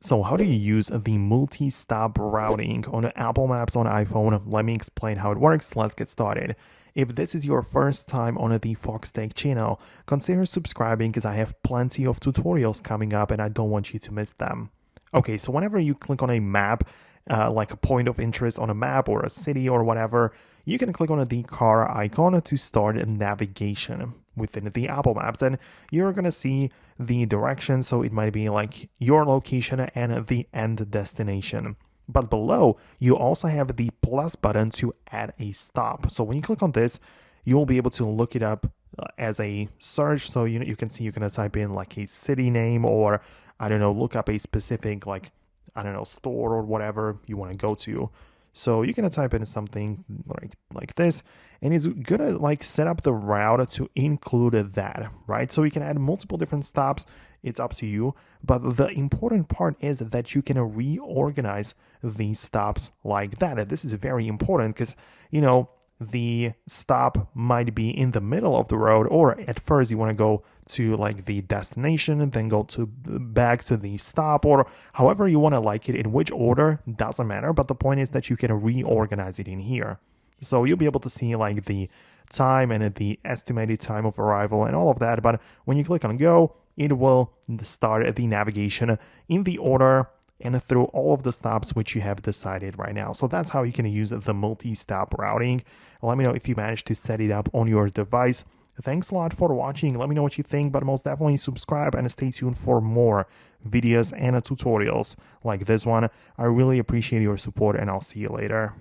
So how do you use the multi-stop routing on Apple Maps on iPhone? Let me explain how it works. Let's get started. If this is your first time on the Foxtecc channel, consider subscribing because I have plenty of tutorials coming up and I don't want you to miss them. Okay, so whenever you click on a map, like a point of interest on a map or a city or whatever, you can click on the car icon to start navigation within the Apple Maps, and you're gonna see the direction. So it might be like your location and the end destination. But below, you also have the plus button to add a stop. So when you click on this, you'll be able to look it up as a search. So you can see you're gonna type in like a city name, or I don't know, look up a specific like I don't know, store or whatever you want to go to. So you're gonna type in something like this, and it's gonna like set up the route to include that, right? So you can add multiple different stops. It's up to you, but the important part is that you can reorganize these stops like that. This is very important because the stop might be in the middle of the road, or at first you want to go to like the destination and then go to back to the stop, or however you want to like it, in which order doesn't matter, but the point is that you can reorganize it in here. So you'll be able to see like the time and the estimated time of arrival and all of that, but when you click on go, it will start the navigation in the order and through all of the stops which you have decided right now. So that's how you can use the multi-stop routing. Let me know if you managed to set it up on your device. Thanks a lot for watching. Let me know what you think, but most definitely subscribe and stay tuned for more videos and tutorials like this one. I really appreciate your support, and I'll see you later.